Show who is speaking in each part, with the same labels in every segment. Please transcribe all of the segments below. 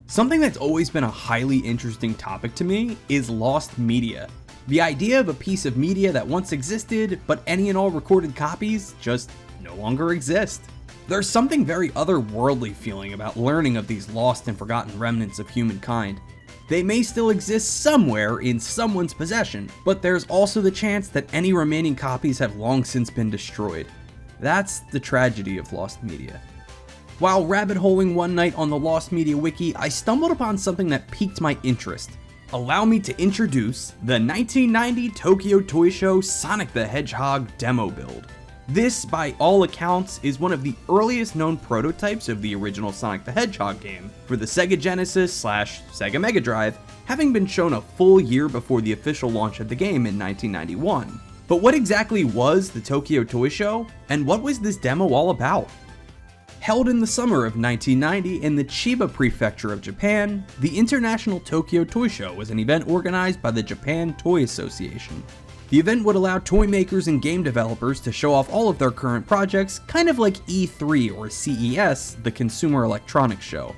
Speaker 1: Something that's always been a highly interesting topic to me is lost media. The idea of a piece of media that once existed, but any and all recorded copies just no longer exist. There's something very otherworldly feeling about learning of these lost and forgotten remnants of humankind. They may still exist somewhere in someone's possession, but there's also the chance that any remaining copies have long since been destroyed. That's the tragedy of lost media. While rabbit-holing one night on the Lost Media Wiki, I stumbled upon something that piqued my interest. Allow me to introduce the 1990 Tokyo Toy Show Sonic the Hedgehog demo build. This, by all accounts, is one of the earliest known prototypes of the original Sonic the Hedgehog game for the Sega Genesis/Sega Mega Drive, having been shown a full year before the official launch of the game in 1991. But what exactly was the Tokyo Toy Show, and what was this demo all about? Held in the summer of 1990 in the Chiba Prefecture of Japan, the International Tokyo Toy Show was an event organized by the Japan Toy Association. The event would allow toy makers and game developers to show off all of their current projects, kind of like E3 or CES, the Consumer Electronics Show.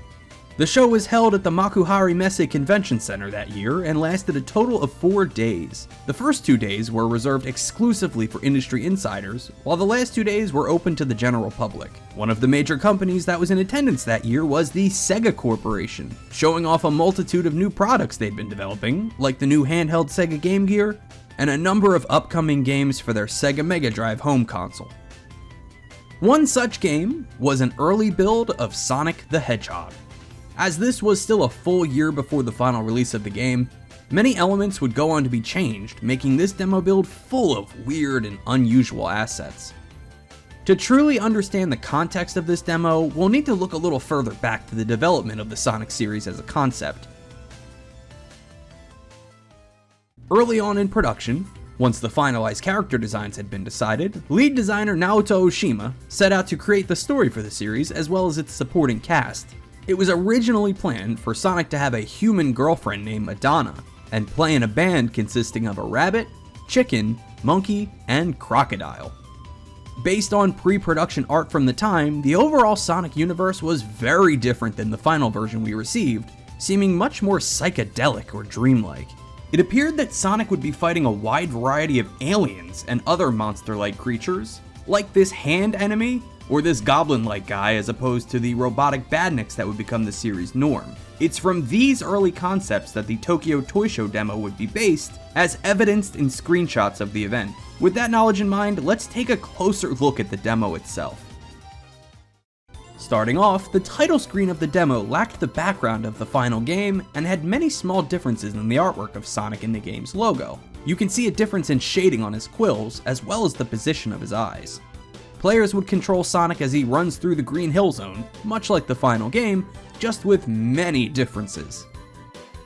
Speaker 1: The show was held at the Makuhari Convention Center that year and lasted a total of 4 days. The first 2 days were reserved exclusively for industry insiders, while the last 2 days were open to the general public. One of the major companies that was in attendance that year was the Sega Corporation, showing off a multitude of new products they'd been developing, like the new handheld Sega Game Gear, and a number of upcoming games for their Sega Mega Drive home console. One such game was an early build of Sonic the Hedgehog. As this was still a full year before the final release of the game, many elements would go on to be changed, making this demo build full of weird and unusual assets. To truly understand the context of this demo, we'll need to look a little further back to the development of the Sonic series as a concept. Early on in production, once the finalized character designs had been decided, lead designer Naoto Oshima set out to create the story for the series as well as its supporting cast. It was originally planned for Sonic to have a human girlfriend named Madonna, and play in a band consisting of a rabbit, chicken, monkey, and crocodile. Based on pre-production art from the time, the overall Sonic universe was very different than the final version we received, seeming much more psychedelic or dreamlike. It appeared that Sonic would be fighting a wide variety of aliens and other monster-like creatures, like this hand enemy, or this goblin-like guy as opposed to the robotic badniks that would become the series' norm. It's from these early concepts that the Tokyo Toy Show demo would be based, as evidenced in screenshots of the event. With that knowledge in mind, let's take a closer look at the demo itself. Starting off, the title screen of the demo lacked the background of the final game and had many small differences in the artwork of Sonic in the game's logo. You can see a difference in shading on his quills, as well as the position of his eyes. Players would control Sonic as he runs through the Green Hill Zone, much like the final game, just with many differences.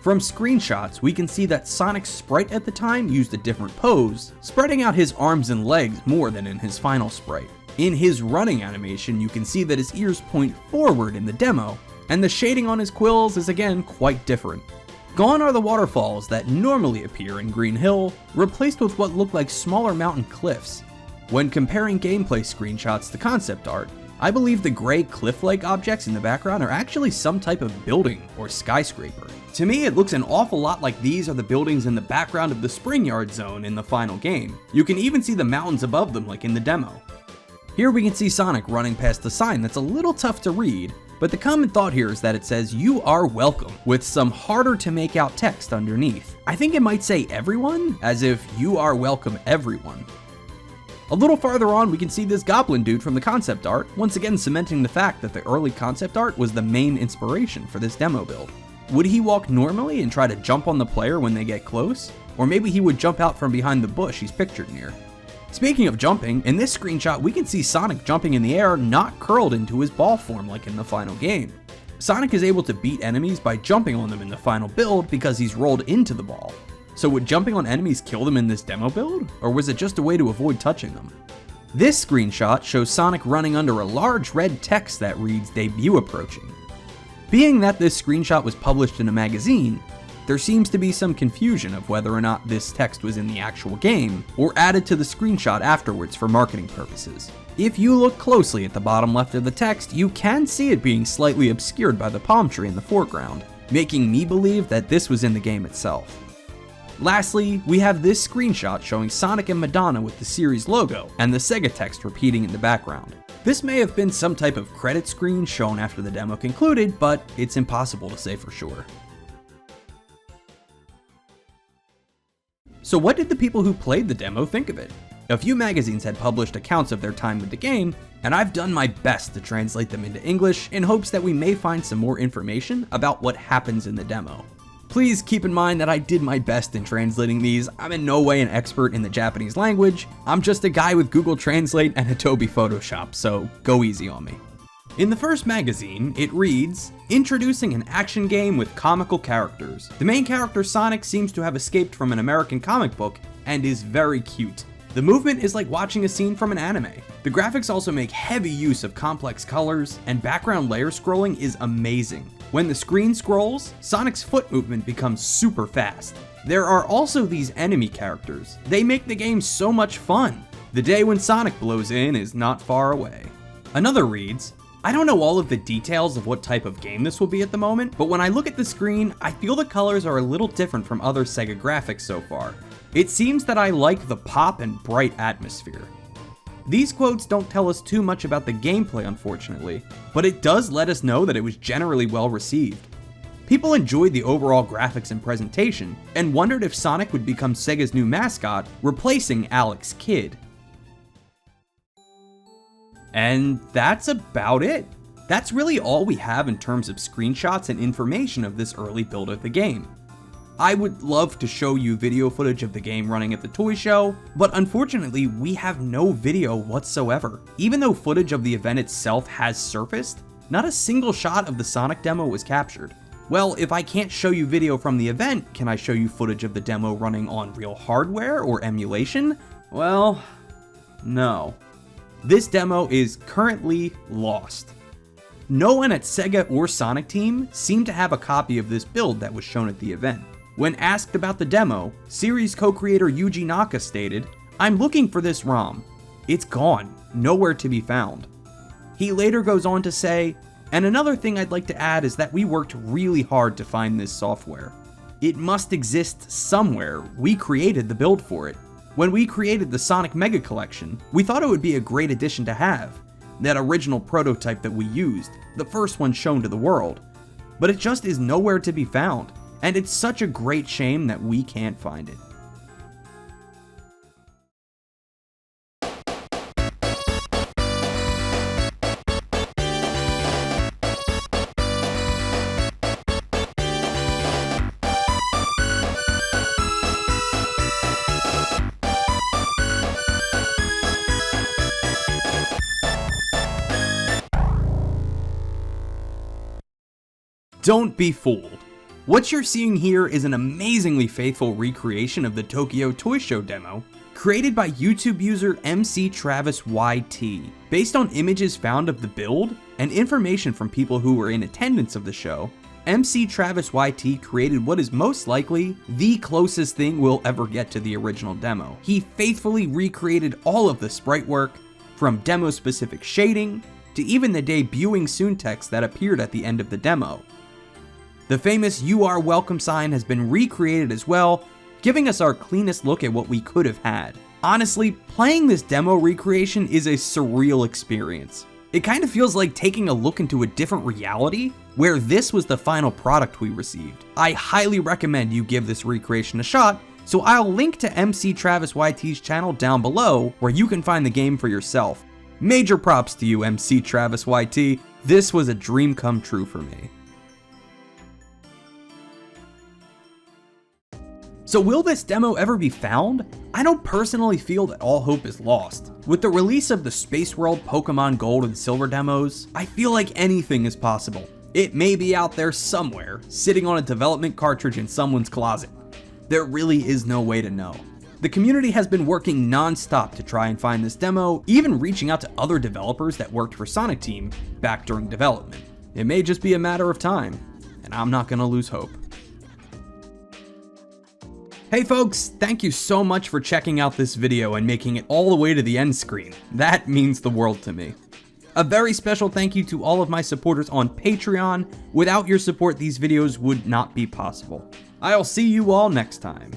Speaker 1: From screenshots, we can see that Sonic's sprite at the time used a different pose, spreading out his arms and legs more than in his final sprite. In his running animation, you can see that his ears point forward in the demo, and the shading on his quills is again quite different. Gone are the waterfalls that normally appear in Green Hill, replaced with what look like smaller mountain cliffs. When comparing gameplay screenshots to concept art, I believe the gray cliff-like objects in the background are actually some type of building or skyscraper. To me, it looks an awful lot like these are the buildings in the background of the Spring Yard Zone in the final game. You can even see the mountains above them like in the demo. Here we can see Sonic running past the sign that's a little tough to read, but the common thought here is that it says "You are welcome" with some harder to make out text underneath. I think it might say "everyone," as if "you are welcome everyone." A little farther on, we can see this goblin dude from the concept art, once again cementing the fact that the early concept art was the main inspiration for this demo build. Would he walk normally and try to jump on the player when they get close? Or maybe he would jump out from behind the bush he's pictured near. Speaking of jumping, in this screenshot we can see Sonic jumping in the air, not curled into his ball form like in the final game. Sonic is able to beat enemies by jumping on them in the final build because he's rolled into the ball. So would jumping on enemies kill them in this demo build, or was it just a way to avoid touching them? This screenshot shows Sonic running under a large red text that reads "Debut Approaching." Being that this screenshot was published in a magazine, there seems to be some confusion of whether or not this text was in the actual game, or added to the screenshot afterwards for marketing purposes. If you look closely at the bottom left of the text, you can see it being slightly obscured by the palm tree in the foreground, making me believe that this was in the game itself. Lastly, we have this screenshot showing Sonic and Madonna with the series logo and the Sega text repeating in the background. This may have been some type of credit screen shown after the demo concluded, but it's impossible to say for sure. So what did the people who played the demo think of it? A few magazines had published accounts of their time with the game, and I've done my best to translate them into English in hopes that we may find some more information about what happens in the demo. Please keep in mind that I did my best in translating these. I'm in no way an expert in the Japanese language. I'm just a guy with Google Translate and Adobe Photoshop, so go easy on me. In the first magazine, it reads, "Introducing an action game with comical characters. The main character Sonic seems to have escaped from an American comic book and is very cute. The movement is like watching a scene from an anime. The graphics also make heavy use of complex colors, and background layer scrolling is amazing. When the screen scrolls, Sonic's foot movement becomes super fast. There are also these enemy characters. They make the game so much fun. The day when Sonic blows in is not far away." Another reads, "I don't know all of the details of what type of game this will be at the moment, but when I look at the screen, I feel the colors are a little different from other Sega graphics so far. It seems that I like the pop and bright atmosphere." These quotes don't tell us too much about the gameplay, unfortunately, but it does let us know that it was generally well received. People enjoyed the overall graphics and presentation, and wondered if Sonic would become Sega's new mascot, replacing Alex Kidd. And that's about it. That's really all we have in terms of screenshots and information of this early build of the game. I would love to show you video footage of the game running at the toy show, but unfortunately we have no video whatsoever. Even though footage of the event itself has surfaced, not a single shot of the Sonic demo was captured. Well, if I can't show you video from the event, can I show you footage of the demo running on real hardware or emulation? Well, no. This demo is currently lost. No one at Sega or Sonic Team seemed to have a copy of this build that was shown at the event. When asked about the demo, series co-creator Yuji Naka stated, "I'm looking for this ROM. It's gone, nowhere to be found." He later goes on to say, "And another thing I'd like to add is that we worked really hard to find this software. It must exist somewhere. We created the build for it. When we created the Sonic Mega Collection, we thought it would be a great addition to have. That original prototype that we used, the first one shown to the world. But it just is nowhere to be found. And it's such a great shame that we can't find it." Don't be fooled. What you're seeing here is an amazingly faithful recreation of the Tokyo Toy Show demo, created by YouTube user MCTravisYT. Based on images found of the build, and information from people who were in attendance of the show, MCTravisYT created what is most likely the closest thing we'll ever get to the original demo. He faithfully recreated all of the sprite work, from demo-specific shading, to even the debuting soon text that appeared at the end of the demo. The famous "You Are Welcome" sign has been recreated as well, giving us our cleanest look at what we could have had. Honestly, playing this demo recreation is a surreal experience. It kind of feels like taking a look into a different reality, where this was the final product we received. I highly recommend you give this recreation a shot, so I'll link to MCTravisYT's channel down below, where you can find the game for yourself. Major props to you, MCTravisYT. This was a dream come true for me. So will this demo ever be found? I don't personally feel that all hope is lost. With the release of the Space World, Pokemon Gold and Silver demos, I feel like anything is possible. It may be out there somewhere, sitting on a development cartridge in someone's closet. There really is no way to know. The community has been working non-stop to try and find this demo, even reaching out to other developers that worked for Sonic Team back during development. It may just be a matter of time, and I'm not gonna lose hope. Hey folks, thank you so much for checking out this video and making it all the way to the end screen. That means the world to me. A very special thank you to all of my supporters on Patreon. Without your support, these videos would not be possible. I'll see you all next time.